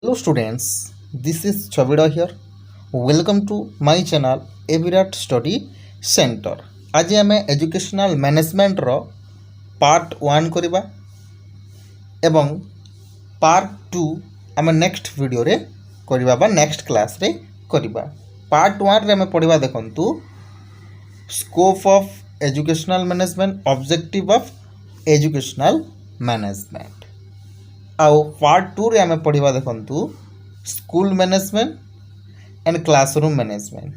Hello students, this is Chabida here. Welcome to my channel Evirat Study Center. आज आम educational management रो part 1 करिबा एवं part 2 आम next video रे करिबा बा नेक्स्ट क्लास रे करिबा। पार्ट 1 रे आम पढ़िबा देखंतु scope of educational management, objective of educational management. आउ पार्ट 2 रे आम पढ़िबा देखंतु school management and classroom management.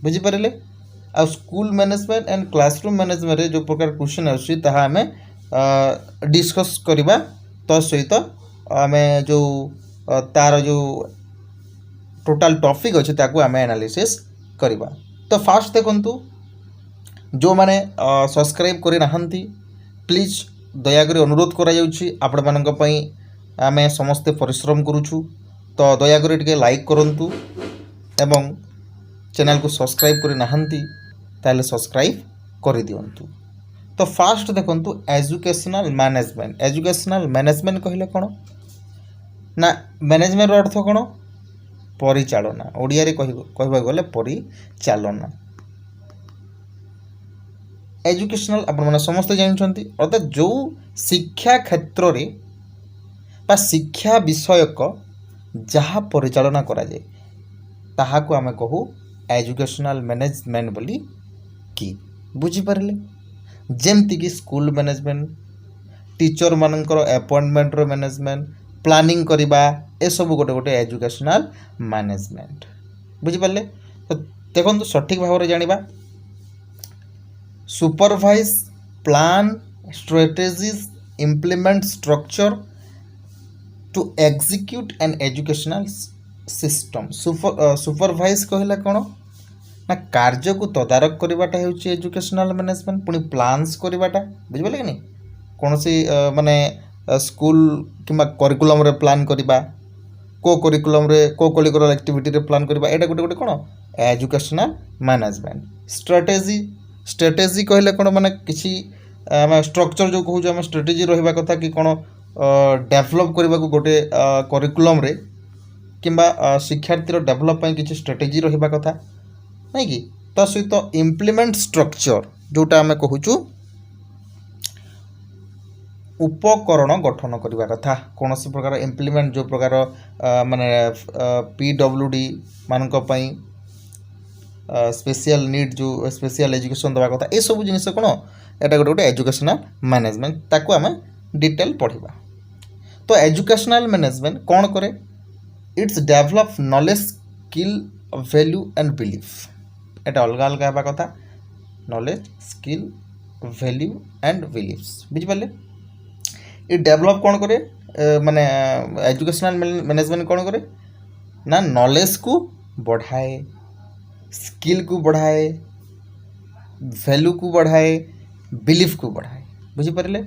बुझी पारे? आ school management and classroom management रे जो प्रकार क्वेश्चन आछि ताहा आमे डिस्कस करिबा। तो सहित आमे जो तार जो टोटल टॉपिक अछि ताकू आमे एनालिसिस करिबा। तो फास्ट देखंतु जो माने सब्सक्राइब करि नाहंती प्लीज दयाकरी अनुरोध करा जाउछि आपण मानक पई आमे समस्ते परिश्रम करूछु। तो दयाकरी टिके लाइक करंतु एवं चैनल को सब्सक्राइब करि नाहंती ताले सब्सक्राइब करि दियंतु। तो फास्ट देखंतु एजुकेशनल मैनेजमेंट। एजुकेशनल मैनेजमेंट कहले कोन ना मैनेजमेंट अर्थ कोन? परिचालना। ओडिया रे कहबा गले परिचालना। एजुकेशनल आपण माने समस्त जानछंती अर्थात जो शिक्षा क्षेत्र रे बा शिक्षा विषयक जहाँ परिचालना करा जाए ताहाको आमे कहू एजुकेशनल मैनेजमेंट बोली कि बुझी पारले। जेमती कि स्कूल मैनेजमेंट, टीचर मानकर अपॉइंटमेंट रो मैनेजमेंट, प्लानिंग करिबा ए सब गोटे गोटे एजुकेशनल मैनेजमेंट। बुझी पारले? तो देखंतु सठिक भाव रे जानिबा supervise, plan, strategies, implement structure to execute an educational system. Supervise कहला कोन ना कार्य को तदारक करवाटा हेउची एजुकेशनल मैनेजमेंट। पुनी प्लान्स करवाटा बुझि पाले कि नहीं कोनसी माने स्कूल किमा करिकुलम रे प्लान करबा, को करिकुलम रे को करिकुलर एक्टिविटी रे प्लान करबा, एटा गोटे गोटे कोन एजुकेशनल मैनेजमेंट। स्ट्रेटेजी कहले कोन माने किछि हम स्ट्रक्चर जो कहू हम स्ट्रेटेजी रहिबा कथा कि कोन डेभलप करबा को गोटे करिकुलम रे किंबा शिक्षार्थी डेभलप किसी स्ट्रेटेजी रहिबा कथा नहीं कि तो सहित इम्प्लीमेंट स्ट्रक्चर जोटा आम कहूँ उपकरण गठन करबा कथा। कौन सी प्रकार इम्प्लीमेंट जो प्रकार माने PWD मानक पई स्पेशल नीड जो स्पेशल एजुकेशन दवा कथा ए सब जिनिस कोन एटा गोटे गोटे एजुकेशनल मैनेजमेंट ताको आम डिटेल पढ़िबा। तो एजुकेशनल मैनेजमेंट कौन करे? It's develop knowledge, skill, value and belief. एटा अलग अलग हेबा कथा। Knowledge, skill, value and beliefs बुझि पाले? इ डेवलप कौन करे माने एजुकेशनल मैनेजमेंट कौन करे ना नॉलेज को बढ़ाए, स्किल को बढ़ाए, वैल्यू को बढ़ाए, बिलीफ को बढ़ाए। बुझि पारे?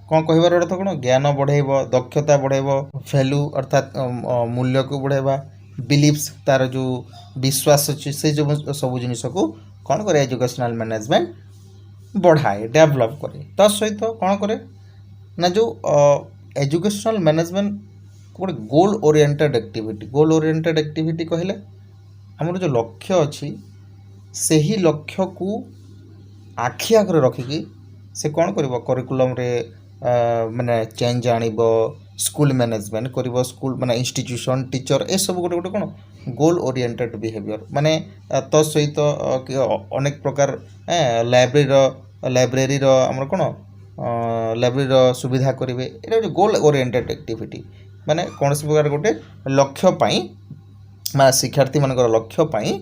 कौन कहबार अर्थ कौन? ज्ञान बढ़ेब, दक्षता बढ़ेब, वैल्यू अर्थात मूल्य को बढ़ेबा, बिलीफ्स तार जो विश्वास अच्छी से जो सब जिनिस को कौन करे एजुकेशनल मैनेजमेंट बढ़ाए, डेवलप करे। तो सहित कौन करे ना जो एजुकेशनल मैनेजमेंट गोटे goal oriented activity. Goal oriented activity कहले हमर जो लक्ष्य अच्छी से ही लक्ष्य को आखि आगे रखिकी से कौन कर करिकुलम रे माने चेंज आणिब, स्कूल मैनेजमेंट करिब, स्कूल माने इंस्टीट्यूशन, टीचर ए सब गोटे गोटे कोन गोल ओरिएंटेड बिहेवियर माने तो सहित अनेक प्रकार लाइब्रेरी रो हमर कोन लाइब्रेरी सुविधा करिवे। एटा गोल ओरिएंटेड एक्टिविटी माने कौन सी प्रकार गोटे लक्ष्य पाई माने शिक्षार्थी मानकर लक्ष्य पाई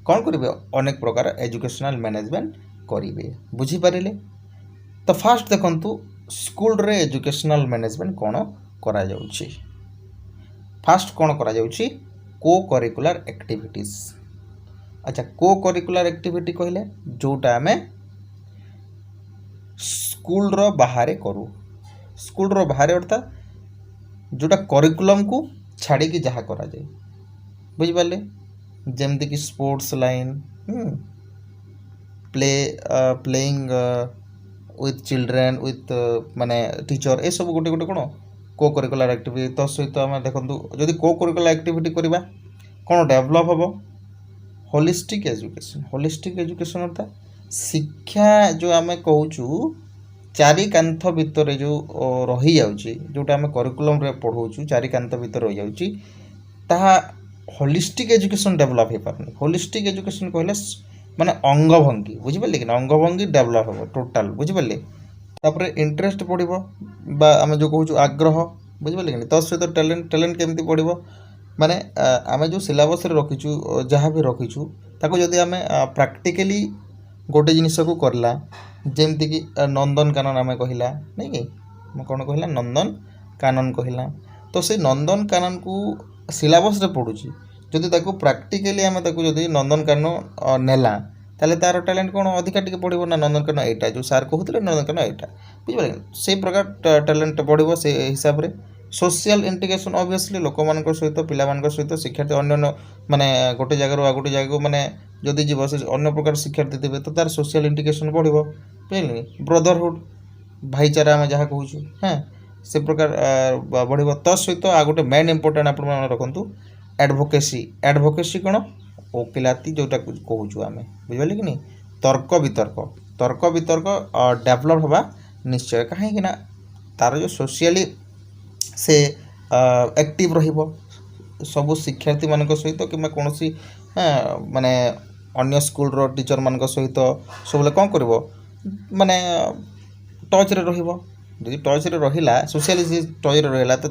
कौन करिवे अनेक प्रकार एजुकेशनल मैनेजमेंट करिवे। बुझी पारिले? तो फास्ट देखंतु स्कूल रे एजुकेशनल मैनेजमेंट कौन करा जाउछि। फास्ट कौन करा जाउछि को करिकुलर एक्टिविटीज। अच्छा, को करिकुलर एक्टिविटी कहले जोटा हमें स्कूल रो बाहर करू। स्कूल रो बाहर अर्थात जोटा करिकुलम को छाड़ी की जहाँ करा जाए। बुझि पाले? जेमति कि sports line, playing with children with माने टीचर ए सब गोटे गोटे कोन को करिकुलर एक्टिविटी तो सहित आम देखूँ जदि को करिकुलर एक्टिविटी करवा कौन डेभलप हम होलिस्टिक एजुकेशन अर्थात शिक्षा जो आम कहूँ चारि कांथ भितर जो रही जाऊँगी जोटा आम करिकुलम रे पढ़ाऊँ चारि कांथ भितर रही जाऊँगी ताहा होलिस्टिक एजुकेशन डेभलप हो पारनी। होलिस्टिक एजुकेशन कहले माने अंगभंगी बुझिपारे कि अंगभंगी डेभलप हम टोटाल बुझिपारे तापर इंटरेस्ट पड़ो बा आम जो कहूँ आग्रह बुझिपारे कि तो सहित टैलेंट टैलेंट केमती पड़ो माने आम जो सिलेबस रखीचु जहाँ भी रखीचु ताको जदि आम प्रैक्टिकली गोटे जिनिस को करला जेमती कि नंदन कानन आम कहला नहीं कि कौन कहला नंदन कानन कहला तो से नंदन कानन को सिलेबस रे पढ़ुची जदि ताको प्रैक्टिकली आम ताको जदि नंदन कानन नेला ताले तार टैलेंट कौन अधिका टिके पड़ो ना नंदन कानन एटा जो सार कहते नंदन कानन एटा बुझे से प्रकार टैलेंट पड़ो से हिसाब से सोशल इंटीग्रेशन ऑब्वियसली लोक मान सहित पिला सहित शिक्षार्थी अन्य माने गोटे जगह आ गोटे जगह माने जदि जीव से अन्य प्रकार शिक्षार्थी थे तो तार सोशल इंटीग्रेशन बढ़ो बुझे ब्रदरहुड भाईचारा आम जहाँ कहूँ हाँ से प्रकार बढ़ो तो सहित आ गोटे मेन इंपोर्टेंट आप रखु एडभोकेसी कौन ओकिलाती जोटा कहूँ आम बुझे कि नहीं तर्क वितर्क डेभलप हवा निश्चय कहीं तार जो सोशियली से एक्टिव रहिबो सबु शिक्षार्थी मान सहित कि कौन माने अन्य स्कूल रो टीचर मान सहित सब कौन कर माने टच रे रहिबो यदि टच रे रहिला सोशली टच रे रहिला तो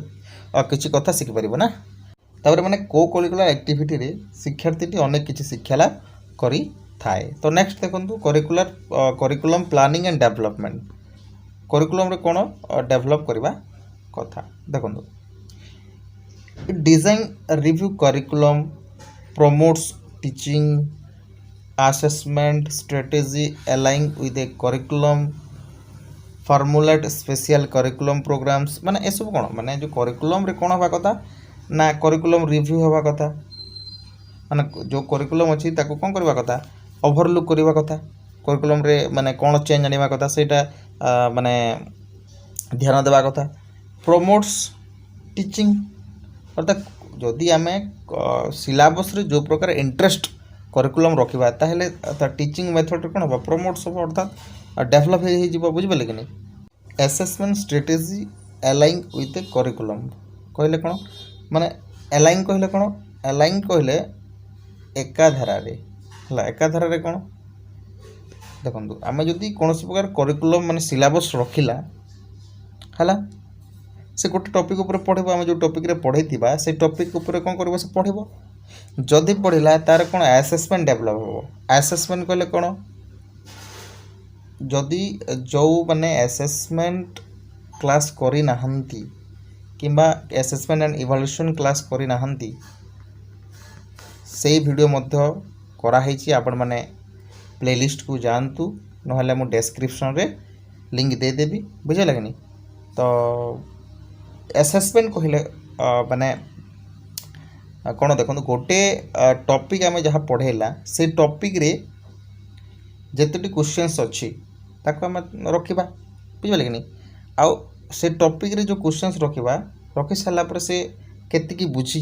किसी कथा शिखि परिबो ना तापर माने को करिकुलर एक्टिविटी रे शिक्षार्थी अनेक किसी शिक्षा लाभ करि थाए। तो नेक्स्ट देखंतु curriculum planning and development curriculum रे कोन डेवलप करबा कथा देखो design review curriculum promotes teaching assessment strategy align with a curriculum formulate special curriculum programs माने ए सब कोन माने जो करिकुलम रे कोन होबा कथा ना करिकुलम रिव्यू होबा कथा माने जो करिकुलम अछि ताको कोन करबा कथा ओवरलुक करबा कथा करिकुलम रे माने कोन चेंज आनिबा कथा सेटा माने ध्यान देबा कथा प्रमोट्स टीचिंग अर्थात जदि आम सिलेबस रे जो प्रकार इंटरेस्ट करिकुलम रखा ताहले टीचिंग मेथड कौन हम प्रमोट्स हम अर्थात डेभलप हो बुझे कि नहीं assessment strategy align with curriculum कहले कौन माने अलाइन कहले कौन अलाइन कहले एकाधारा एकाधारा कौन देखो आम जदि कौन प्रकार करिकुलम माने सिलेबस रखिला है से गोटे टॉपिक ऊपर पढ़ो आम जो टॉपिक रे पढ़े से टॉपिक ऊपर कौन कर से पढ़ो जदि पढ़ला तार कौन असेसमेंट डेभलप हो असेसमेंट कहले कौन जदि जो माने असेसमेंट क्लास करी नाहंती किंबा असेसमेंट एंड इवैल्यूएशन क्लास करी नाहंती से वीडियो मध्य कराई आपण माने प्लेलिस्ट को जानतु नहले मु डिस्क्रिप्शन रे लिंक दे देबी बुझे लगनी। तो असेसमेंट कहले माने कौन देखो गोटे टॉपिक आम जहाँ पढ़ेला से टॉपिक रे जिते क्वेश्चंस अच्छी ताको आम रखा बुझे कि नहीं आउ से टॉपिक रे जो क्वेश्चंस रखा रखी सारापर से केतिकी बुझी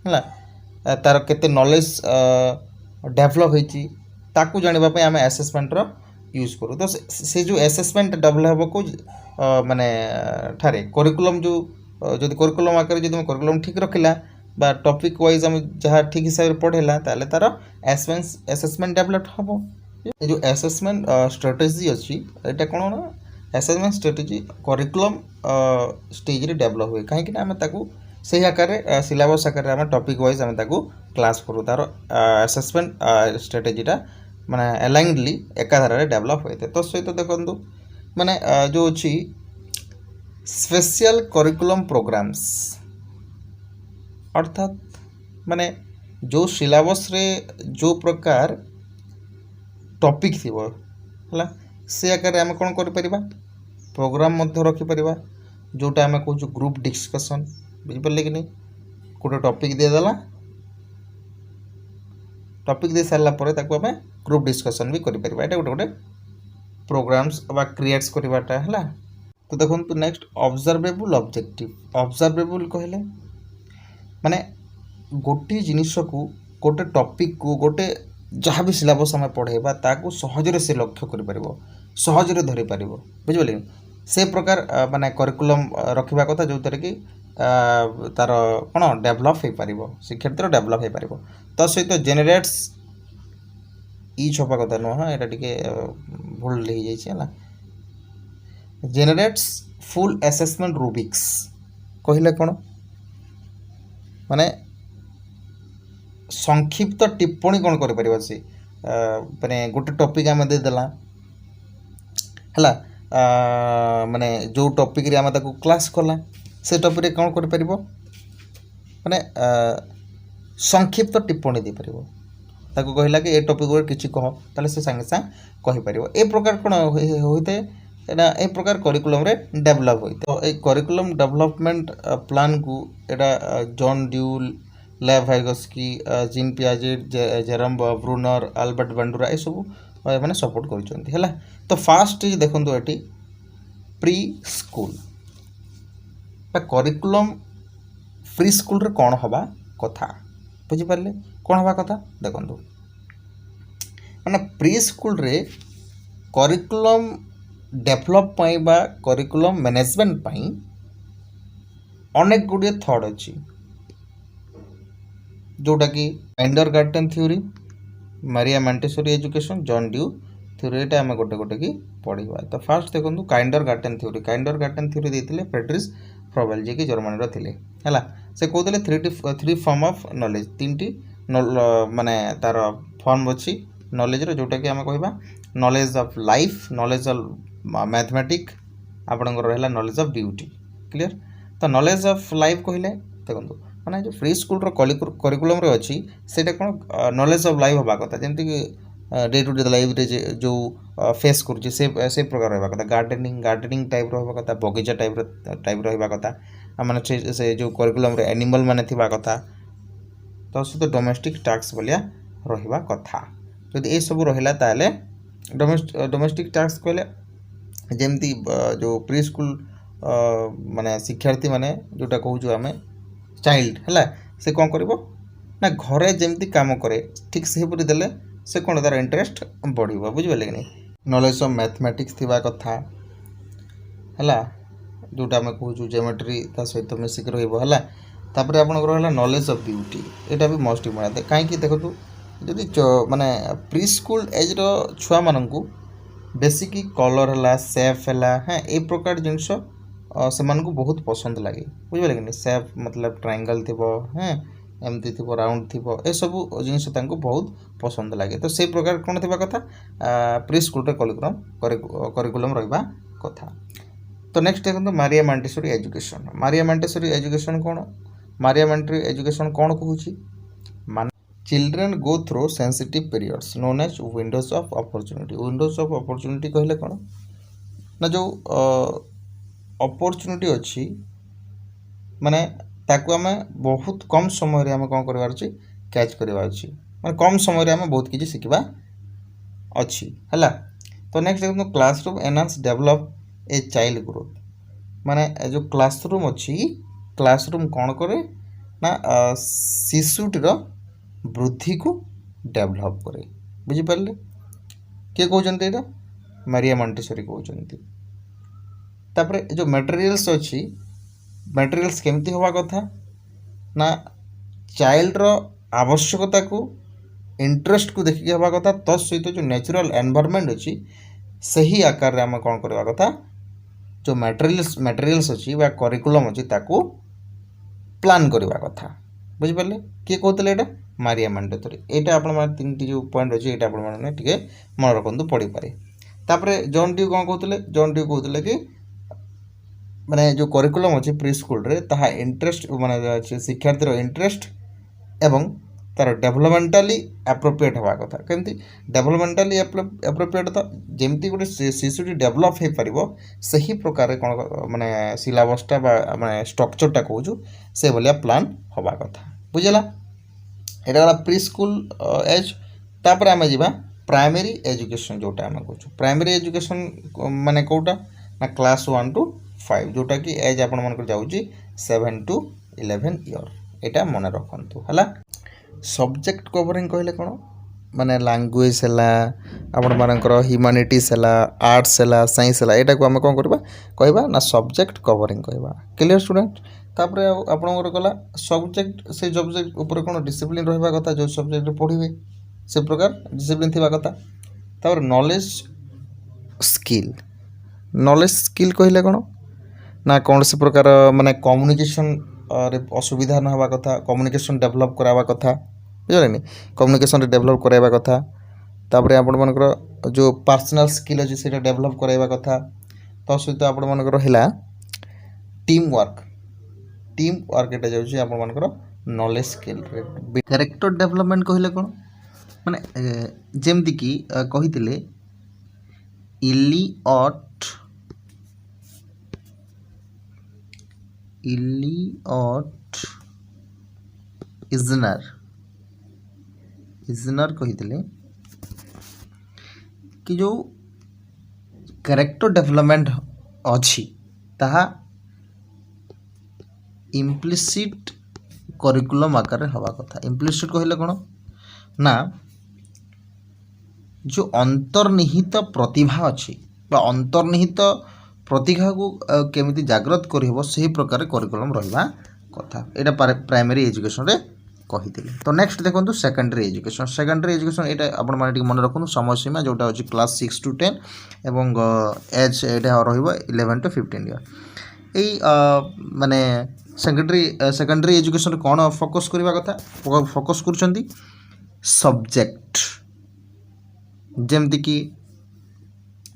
है तार केते नॉलेज डेभलप होती ताकू जानापी आम असेसमेंट यूज करूँ। तो से जो असेसमेंट डेभलप को माने ठारे करिकुलम जो जदि करिकुलम आकार जदि करिकुलम ठीक रखिला बा टॉपिक वाइज हम जहाँ ठीक हिसाब से पढ़ेला ताले तार असेसमेंट डेभलप हम जो असेसमेंट स्ट्रेटेजी अच्छी यहाँ कौन ना असेसमेंट स्ट्रेटेजी करिकुलम स्टेज रे डेभलप हुए कहीं आम ताकू से आकार सिलेबस आकार आम टॉपिक वाइज आम ताकू क्लास करूँ तार असेसमेंट स्ट्रेटेजीटा माने अलाइनली एकाधारा डेभलप होते। तो सहित देखो माने जो अच्छी स्पेशल करिकुलम प्रोग्राम्स अर्थात माने जो सिलेबस रे जो प्रकार टॉपिक थी है से आकार आम कौन कर प्रोग्राम रखिपर जोटा आम कहूँ ग्रुप डिस्कशन बुझिपारे कि नहीं गोटे टॉपिक देदेला टॉपिक दे सारा पर आम ग्रुप डिस्कशन भी करें गोटे गोटे प्रोग्राम्स क्रिएट्स करवाटा है तो देखो नेक्स्ट ऑब्जर्वेबल ऑब्जेक्टिव ऑब्जर्वेबल कहले माने गोटे जिनिस को गोटे टॉपिक को गोटे जहाँ भी सिलेबस आम पढ़ेबा ताकू सहजरे से लक्ष्य कर सहजरे धरी पार बुझिपारे से प्रकार माने करिकुलम रखा कथा जो कि तार कौन डेभलप हो पार शिक्षार्थी डेभलप हो पार तो सहित जेनेरेट्स ई छपा कथा नुह हाँ यहाँ टे भूल है जेनेरेट्स फुल असेसमेंट रूबिक्स कहले कौन माने संक्षिप्त टिप्पणी कौन कर सी माने गोटे टॉपिक आम देदेला है माने जो टॉपिक रे आम ताको क्लास कला से टॉपिक कौन कर माने संक्षिप्त टिप्पणी दे पार ताको कहला कि ए टॉपिक किसी कह ताले से सांगे सांग कहि पारिबो ए प्रकार कोन होइते एटा ए प्रकार करिकुलम रे डेवलप होइते तो ए करिकुलम डेवलपमेंट प्लान को एटा जॉन ड्यूल लेव वाइगस्की gene Piaget Jeram Brunner Albert Bandura ए सब माने सपोर्ट करछन्ती हैला तो फास्ट देखंतु eighty pre school curriculum pre school रे कोन हबा कथा बुझी पारले कौन हवा कथा देखो माने प्री स्कूल रे करिकुलम डेभलप बा करिकुलम मैनेजमेंट पाई अनेक गुड़िए थॉट अच्छी जोटा कि kinder garden theory Maria Montessori education John due theory एटा आम गोटे गोटे की पढ़ा तो फास्ट देखो काइंडर गार्डन थ्योरी देते फ्रेडरिक फ्रोबेल जी की जर्मनी रे है से कहते थ्री फॉर्म ऑफ नॉलेज तीन टी माने तार फॉर्म अच्छी नॉलेज रो जोटा कि आम कहबा knowledge of life knowledge of mathematic आपणकर रहा नॉलेज ऑफ ब्यूटी क्लियर तो नॉलेज ऑफ लाइफ कहले देखो माने जो फ्री स्कूल रो करिकुलम रे अच्छी सेटा कोन नॉलेज ऑफ लाइफ हवा कथा जेमति कि डे टू डे लाइफ रे जो फेस करूची से प्रकार रहबा कथा गार्डनिंग टाइप रो हवा कथा बगीचा टाइप रहबा कथा माने से जो करिकुलम रे एनिमल माने थिबा कथा तो सहित डोमेस्टिक टैक्स भलिया रहिबा कथा जदि ए सब रहिला ताले डोमेस्टिक टैक्स कहले जेमती जो प्री स्कूल माने शिक्षार्थी माने जोटा कहूँ आम चाइल्ड है से कौन कर ना घरे जमती काम करे ठीक से देले से कौन तार इंटरेस्ट बढ़ बुझे कि नहीं नॉलेज ऑफ मैथमेटिक्स थिबा कथा है जोटा आम कहूँ ज्योमेट्री सहित मिसिक रहा तापर आपंकर नॉलेज ऑफ ब्यूटी यहाँ भी मोस्ट इम्पोर्टेंट कहीं देखो जदि माने प्री स्कूल एज छुआ मान बेसिक कलर है सेफ है हाँ ये प्रकार जिनस से बहुत पसंद लगे बुझे कि सेफ मतलब ट्रायंगल थी हाँ एमती थी राउंड थी ए सब जिनस बहुत पसंद लगे तो से प्रकार कौन थी कथा प्री स्कूल करिकुलम रहा कथा तो नेक्स्ट देखो मारिया मॉन्टेसरी एजुकेशन कौन मारिया मॉन्टेसरी एजुकेशन कौन कहूँ मान children go through sensitive periods known as windows of opportunity कहले कौन ना जो अपॉर्चुनिटी अच्छी माने ताकू आम बहुत कम समय आम कौन कर कैच करवा माने कम समय आम बहुत किसी शिखा अच्छी है तो नेक्स्ट देखो classroom enhance develop a child growth माने जो क्लासरूम अच्छी क्लासरूम कौन करे ना शिशुटीर वृद्धि को डेवलप करे बुझिपारे किए कहते यहाँ मारिया मॉन्टेसरी कहते तापर जो मटेरियल्स अच्छी मटेरियल्स केमती हवा कथा ना चाइल्ड रो आवश्यकता को इंटरेस्ट को देखिए हवा कथा तत्सहित जो नेचुरल एनवायरनमेंट अच्छी सही आकार आम कौन करवा कथा जो मटेरियल्स अच्छी वा करिकुलम अच्छी ताकू प्लान करवा कथा बुझिपारे किए कहते यहाँ मारिया मॉन्टेसरी यहाँ आप तीन जो पॉइंट अच्छे यहाँ आपने मन रखु पढ़ी पारे तापर जॉन ड्यू कौन कहते जॉन ड्यू कहते कि माने जो करिकुलम अच्छे प्री स्कूल रे ताहा इंटरेस्ट माने शिक्षार्थी इंटरेस्ट एवं तार डेभलपमेंटाली एप्रोप्रिएट हवा कथा केमती डेभलपमेंटाली एप्रोप्रिएट तो जमती गोटे शिशुटी डेभलप हो पार सही प्रकार कौन माने सिलेबसटा माने स्ट्रक्चरटा कहूँ से भाया प्लान हवा कथा बुझेगा यहाँ गला प्री स्कूल एज तापर आम जा प्राइमरी एजुकेशन जोटा आम कहूँ प्राइमरी एजुकेशन माने कौटा ना क्लास 1 to 5 जोटा कि एज आपण मन जाऊँगी 7 to 11 इयर यहाँ मन रखु है। सब्जेक्ट कवरिंग कहले कौन माने लैंग्वेज है आपण मानकर ह्यूमैनिटीज है आर्ट्स है साइंस है यहाँ को आम कौन करवा कहवा ना सब्जेक्ट कवरिंग कहवा। Clear student. तापर आपणकर गला सब्जेक्ट से सब्जेक्ट ऊपर कौन डिसिप्लिन रहा कथा जो सब्जेक्ट पढ़े से प्रकार डिसिप्लिन थी कथा। तापर नॉलेज स्किल कहले कौन ना कौन से प्रकार माने कम्युनिकेशन असुविधा न हवा कथा कम्युनिकेशन डेवलप करावा कथा बुझे कम्युनिकेशन डेवलप कराइबा कथा। तापर आपण मानकर जो पर्सनल स्किल अच्छे से डेवलप कराइबा कथा। तो सहित आपण मानकर है टीम वर्क यहाँ जाऊँगी आपण मानकर नॉलेज स्किल। कैरेक्टर डेवलपमेंट कहले कौन माने जेमती कि कही इलियट इजनर कही कि जो कैरेक्टर डेवलपमेंट अच्छी ताहा इम्प्लिसिट करिकुलम आकार हवा कथा। इम्प्लिसिट कहले कौन ना जो अंतर्निहित प्रतिभा अच्छी अंतर्निहित प्रतिभा को केमिति जागृत करहब से प्रकार करिकुलम रहा कथा। यहाँ प्राइमरी एजुकेशन रे कही। तो नेक्स्ट देखो सेकेंडरी एजुकेशन ये आपण मैंने मन रखु समय सीमा जोटा अच्छी क्लास 6 to 10 एवं एज यहाँ रहा 11 to 15 ईयर। यही माने सेकेंडरी एजुकेशन कौन फोकस करवा कथा फोकस कर सब्जेक्ट जेमती कि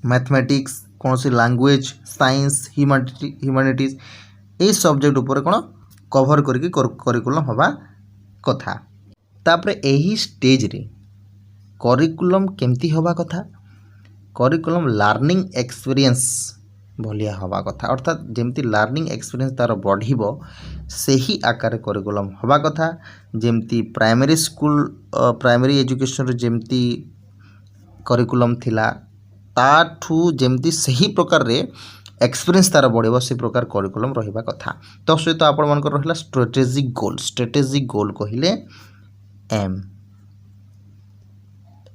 मैथमेटिक्स कौन सी लैंग्वेज साइंस ह्यूमैनिटीज ये सब्जेक्ट उपर कौन कवर करके करिकुलम हवा कथा। तापरे यही स्टेज रे करिकुलम केमती हवा कथा करिकुलम लर्निंग एक्सपीरियंस भलिया हवा कथा। अर्थात जेमती लर्निंग एक्सपीरियंस तार बढ़िबो सही आकार करिकुलम हवा कथा। जेमती प्राइमरी स्कूल प्राइमरी एजुकेशन रे जेमती करिकुलम थिला ताठू जेमती सही प्रकार रे एक्सपीरियंस तार बढ़िबो से प्रकार करिकुलम रहिबा कथा। तो सहित आपण मानकर रहला स्ट्रेटेजिक गोल कहिले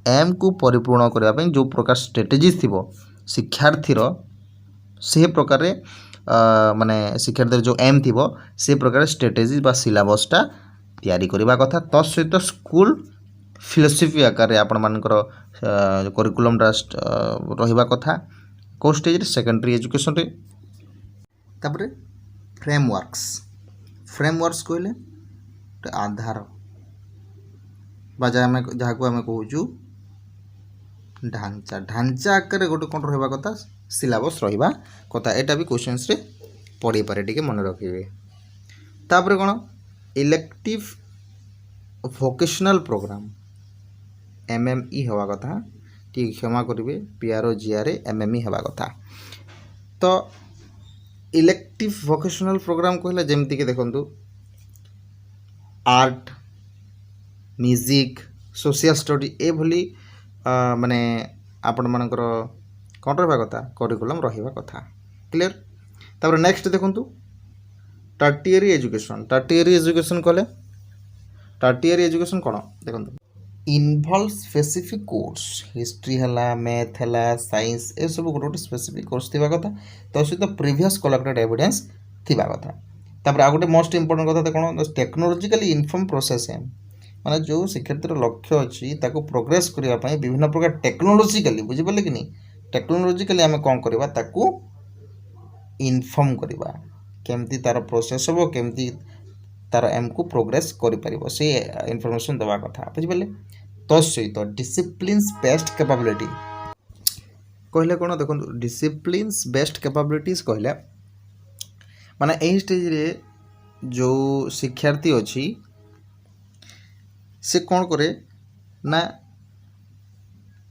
एम को परिपूर्ण करबा पई जो प्रकार स्ट्रेटेजी थिबो शिक्षार्थी रो से प्रकार रे माने शिक्षार्थी जो एम थिबो से प्रकार स्ट्रेटेजी बा सिलेबसटा तैयारी करबा कथा। तो सहित स्कूल फिलोसफी आकार रे आपण मानकर करिकुलम रहिबा कथा को स्टेज रे सेकेंडरी एजुकेशन रे। तापरे फ्रेमवर्क्स कहले आधार बा जहाँ को आम कहूँ ढांचा आकार गोटे कौन रहा कथा सिलेबस रहा कथा। यहाँ भी क्वेश्चन रे पढ़ी पारे टे मन रखिए। तापर कौन इलेक्टिव वोकेशनल प्रोग्राम MME हवा कथा टी क्षमा करेंगे PRO GRA MME हवा कथा। तो इलेक्टिव वोकेशनल प्रोग्राम कहला जेमती कि देखंतु आर्ट म्यूजिक सोशल स्टडी ए भली माने आपण मानकर कौन रहा कथा करिकुलम रहिबा कथा। क्लियर। तापर नेक्स्ट देखंतु टर्टियरी एजुकेशन कहले टर्टियरी एजुकेशन कौन देखंतु इनवॉल्व स्पेसिफिक कोर्स हिस्ट्री है मैथ है साइंस ए सब गोटे गोटे स्पेसिफिक कोर्स थी कथा। तो सहित प्रीवियस कलेक्टेड एविडेंस थी कथा। तापर आ गोटे मोस्ट इंपोर्टेंट कथा कौन टेक्नोलॉजिकली इनफॉर्म प्रोसेस है माने जो शिक्षार्थी लक्ष्य अच्छी ताको प्रोग्रेस करने विभिन्न प्रकार टेक्नोलॉजिकली बुझिपारे कि नहीं टेक्नोलॉजिकली आम कौन करवा ताको इनफॉर्म करवा केमती तार प्रोसेस हम केमती तार एम को प्रोग्रेस कर से इनफॉरमेशन देवा कथा बुझिपारे। तो सहित डिसिप्लिन्स बेस्ड कैपेबिलिटी कहले कौन देखो डिसिप्लिन्स बेस्ड कैपेबिलिटीज कहले माने यही स्टेज रे जो शिक्षार्थी अच्छी से कौन करे ना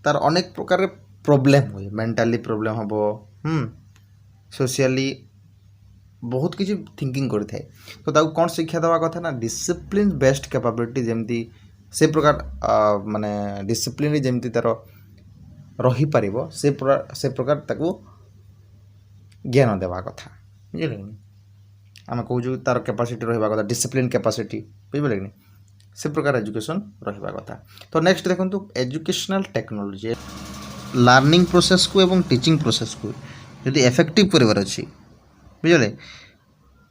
तार अनेक प्रकार प्रॉब्लम हुए मेंटली प्रॉब्लम हम सोशली बहुत किसी थिंकिंग करि थाए। तो ताको कौन शिक्षा देवा कथा ना डिसिप्लिन बेस्ड कैपेबिलिटी जेमती से प्रकार माने डिसिप्लिन जेमती तार रही पारिबो से प्रकार ताको ज्ञान देवा कथा बुझे आम कौचु तार कैपेसिटी रहा कथा डिसिप्लिन कैपेसिटी बुझे कि से प्रकार एजुकेशन रहा कथा। तो नेक्स्ट देखो एजुकेशनल टेक्नोलॉजी लर्निंग प्रोसेस को एवं टीचिंग प्रोसेस को यदि इफेक्टिव करार अच्छी बुझे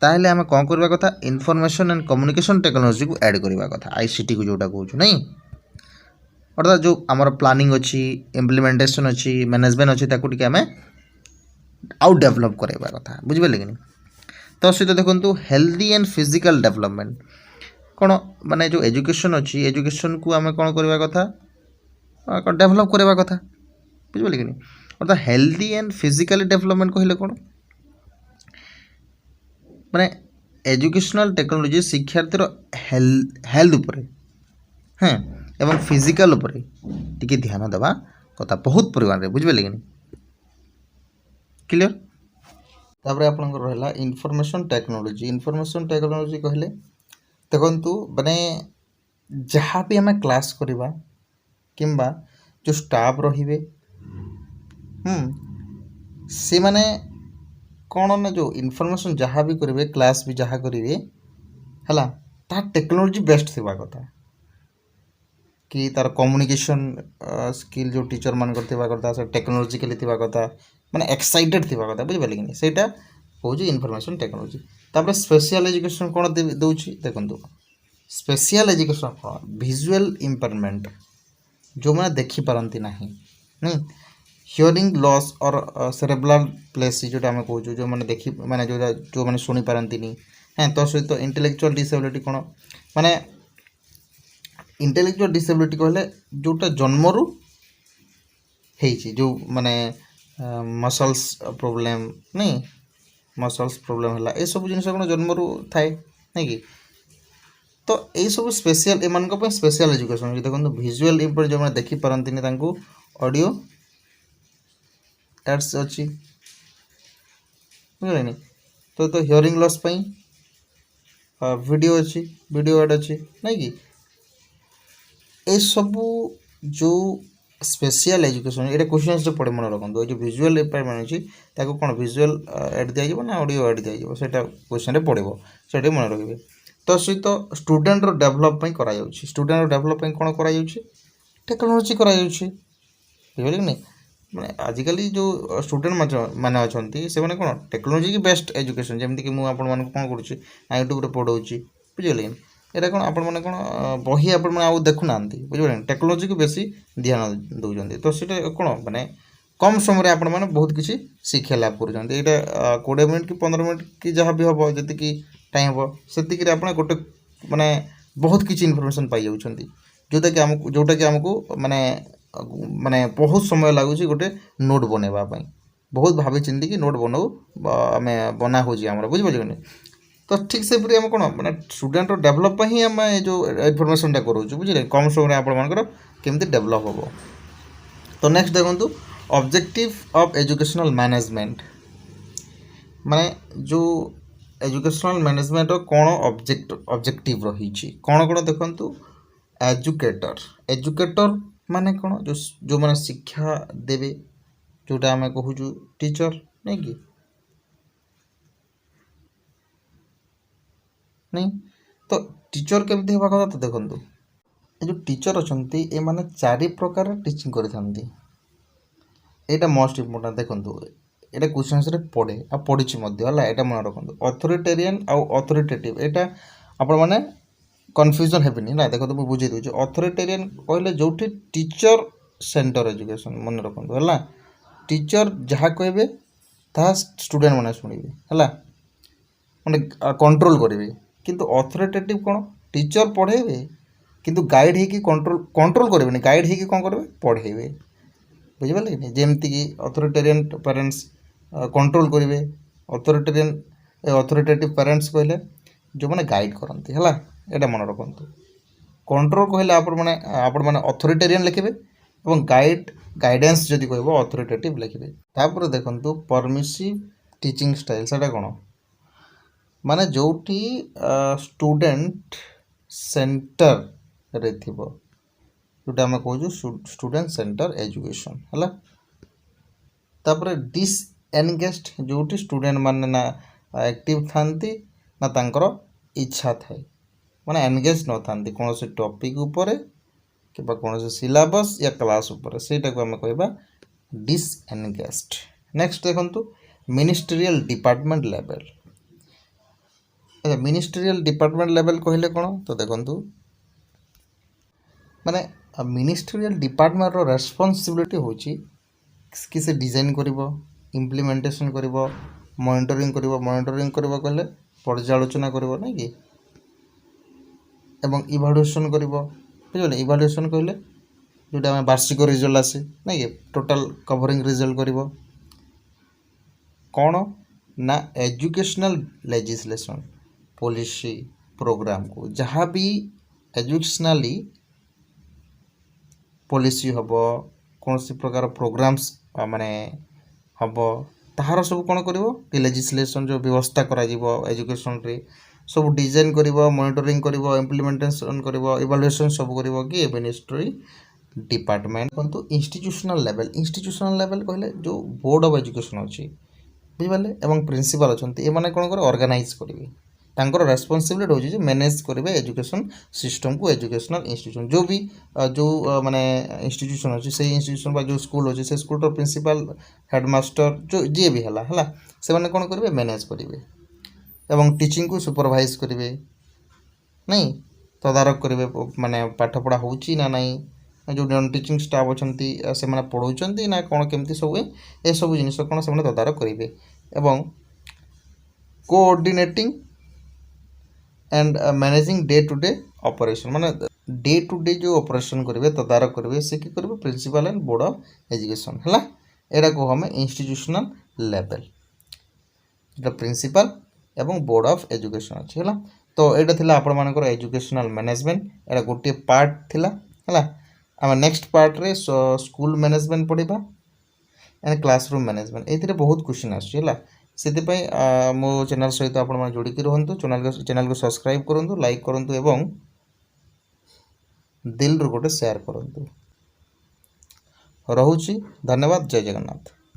ताहले आम कौन करवा कथा इनफॉरमेशन एंड कम्युनिकेशन टेक्नोलॉजी को ऐड करवा कथा आईसीटी को जोटा कहूँ नहीं अर्थात जो आमर प्लानिंग अच्छी इम्प्लीमेंटेशन अच्छी मैनेजमेंट अच्छी ताकू टिके आम आउ डेवलप करवा कथा बुझिपारे कि तो सहित देखो हेल्दी एंड फिजिकल डेवलपमेंट कौन माने जो एजुकेशन अच्छी एजुकेशन को आम कौन करवा कथा डेवलप करवा कथा बुझिपारे कि अर्थात हेल्दी एंड फिजिकली डेवलपमेंट कहले कौन माने एजुकेशनल टेक्नोलॉजी शिक्षार्थीर हेल्थ उपर हाँ एवं फिजिकल उपर टिके ध्यान देवा कथा बहुत परिमाण बुझिपारे कि क्लियर। तापर आपन रहा इनफॉरमेशन टेक्नोलॉजी कहले देखु माने जहाँ भी आम क्लास करवा किंबा जो स्टाफ रे से माने कौन ना जो इनफॉरमेशन जहाँ भी करेंगे क्लास भी जहाँ करेंगे है तार टेक्नोलॉजी बेस्ट थी कथा कि तार कम्युनिकेशन स्किल जो टीचर मान कथा से टेक्नोलॉजिकली थी कथा माने एक्साइटेड थी कथा बुझिपारे कि सेटा हूँ इनफॉरमेशन टेक्नोलॉजी। तापर स्पेशल एजुकेशन कौन दूसरी देखो स्पेशल एजुकेशन कौन विजुअल इम्पेयरमेंट जो मैंने देखिपारती ना हियरिंग लॉस और सेरेब्रल प्लेसी जोटा आम कहूँ जो मैंने देखी माने जो मैंने शुणी पारती हाँ तो सहित इंटेलेक्चुअल डिसेबिलिटी कौन माने इंटेलेक्चुअल डिसेबिलिटी कहले जोटा जन्मरू जो माने मसल्स प्रोब्लेम नहीं मसल्स प्रोब्लेम है ये सब जिन कौन जन्मरू थाए नहीं कि तो यही सब स्पेशल एम स्पेशल एजुकेशन देखो विजुअल इम्पर जो मैंने देखिपारती ऑडियो एड्स अच्छी बुझे तो हियरिंग लॉस वीडियो अच्छी वीडियो एड अच्छी नहीं कि ये सब जो स्पेशल एजुकेशन ये क्वेश्चन जो पड़े मन रखते जो विजुअल इम्पेयरमेंट अच्छी ताको कौन विजुअल एड दिया ना ऑडियो एड दिया से क्वेश्चन पड़ो से मन रखिए। तो सहित स्टूडेंट डेभलप करा स्टूडेंट डेभलप कौन करा टेक्नोलॉजी करा बुझे कि मैंने आजिकल जो स्टूडेंट मैंने अच्छा से मैंने कौन टेक्नोलॉजी की बेस्ट एजुकेशन जमीक मुझे कौन करुँच यूट्यूब पढ़ाऊँगी बुझे यहाँ कौन आपण मैंने कौन बही आपण मैंने देखुना बुझे टेक्नोलॉजी को बेसी ध्यान दौरान तो सीटा कौन माने कम समय आपण मैंने बहुत किसी शिक्षा लाभ कर 20 मिनट कि 15 मिनट कि जहाँ भी हम जी टाइम हम से आप गोटे माने बहुत किसी इनफॉरमेशन पाई जोटा कि आमको माने माने बहुत समय लगुच गोटे नोट बनवाई बहुत भावी चिंती कि नोट बनाऊ आम बना हो बुझे तो ठीक से आम कौन मैंने स्टूडेंट डेभलप ही आम जो इनफॉरमेशन करूँ बुझे कम समय आपर केमती डेभलप हम। तो नेक्स्ट देखो ऑब्जेक्टिव ऑफ एजुकेशनल मैनेजमेंट माने जो एजुकेशनल मैनेजमेंट कौन ऑब्जेक्टिव रही कौन कौन देखु एजुकेटर माने कौन जो मैंने शिक्षा देवे जोटा आम कहूँ टीचर नहीं कि नहीं तो टीचर केमती हवा कथा तो देखो ये जो टीचर अच्छा ये माने 4 प्रकार टीचिंग करते यहाँ मोस्ट इम्पोर्टेंट देखो ये क्वेश्चन पढ़े आ पढ़ी है मन रखु अथॉरिटेरियन आउ अथॉरिटेटिव यहाँ आपण मैंने कन्फ्यूजन हेनी ना देखो मुझे बुझे दूसरी अथॉरिटेरियन कहले जो टीचर सेंटर एजुकेशन मन रखु है टीचर जहाँ कहे ता स्टूडेंट मैंने शुणे है मैंने कंट्रोल करेंगे किंतु अथॉरिटेटिव कौन टीचर पढ़ेबे किंतु गाइड है कि कंट्रोल करेंगे गाइड है कि कौन करेंगे पढ़ेबे बुझिपारे कि जमती कि अथॉरिटेरियन पेरेंट्स कंट्रोल करेंगे अथॉरिटेटिव पेरेंट्स कहले जो मैंने गाइड करती है यहाँ मन रखु कंट्रोल कहले आपण मैंने अथॉरिटेरियन लिखे और गाइडेंस जदि कह अथॉरिटेटिव लिखे तापर देखो परमिसिव टीचिंग स्टाइल से कौन माने जोटी स्टूडेंट सेंटर रे थिबो जोटा आम कहूँ स्टूडेंट सेंटर एजुकेशन है तापर एनगेज्ड जोटी स्टूडेंट माने ना एक्टिव थांती ना तांकर इच्छा थाए माने एनगेज न थांती कौन से टॉपिक ऊपर कि कौन से सिलेबस या क्लास ऊपर सेटा को हम कहबा डिसएनगेज्ड। नेक्स्ट देखंतु मिनिस्ट्रियल डिपार्टमेंट लेवल। अच्छा मिनिस्ट्रियल डिपार्टमेंट लेवल कहले कौन तो देखंतु माने मिनिस्ट्रियल डिपार्टमेंट रो रेस्पॉन्सिबिलिटी होची कि से डिजाइन करिवो इम्प्लीमेंटेशन करिवो मॉनिटरिंग करिवो कहले पर्यालोचना करिवो नै कि एवं इभालुएशन करिवो बुझले इभालुएशन कहले जोटा हम वार्षिक रिजल्ट आसे नै कि टोटल कवरिंग रिजल्ट करिवो कौन ना एजुकेशनल लेजिस्लेशन पॉलिसी प्रोग्राम को जहाँ भी एजुकेशनली पॉलिसी हम कौन सी प्रकार प्रोग्राम्स माने हम ताहार सब कौन कर लेजिस्लेशन जो व्यवस्था करा एजुकेशन रे सब डिजाइन कर मॉनिटरिंग कर इम्प्लीमेंटेशन कर इवैल्यूएशन सब कर कि मिनिस्ट्री डिपार्टमेंट किंतु इंस्टीट्यूशनल लेवल कहले जो बोर्ड ऑफ एजुकेशन अच्छी बुझे एवं प्रिंसिपल अच्छा ये कौन कर ऑर्गेनाइज करेंगे तांकर रेस्पॉन्सिबिलिटी होची मैनेज करेंगे एजुकेशन सिस्टम को एजुकेशनल इंस्टीट्यूशन जो भी जो माने इंस्टीट्यूशन अच्छी से इंस्टीट्यूशन जो स्कूल अच्छे से स्कूल प्रिंसिपल हेडमास्टर जो जी भी है से मैंने कौन करेंगे मैनेज करेंगे एवं टीचिंग को सुपरवाइज करेंगे नहीं तदारक करेंगे माने पाठ पढ़ा होची ना नहीं जो नॉन टीचिंग स्टाफ अच्छा से मैंने पढ़ाऊँ ना कौन केमती सब ए सब जिन कौन से तदारक करेंगे एवं coordinating and managing day to day operation माने डे टू डे जो ऑपरेशन करेंगे तदारक करेंगे से कि करेंगे principal and board of education है एटा को हमें इंस्टीट्यूशनल लेवल जो प्रिंसिपल एवं बोर्ड ऑफ एजुकेशन अच्छी है तो यहाँ थिला आपण मानकर एजुकेशनल मैनेजमेंट एटा गोटे पार्ट थिला है आम नेक्स्ट पार्ट रे स्कूल मैनेजमेंट पढ़ा एंड क्लासरूम मैनेजमेंट ये बहुत क्वेश्चन आसला से मो चैनल सहित आप जोड़िकी रुहतु चैनल को सब्सक्राइब करूँ लाइक करूँ एवं दिल रू गोटे शेयर करूँ। रहुची धन्यवाद। जय जगन्नाथ।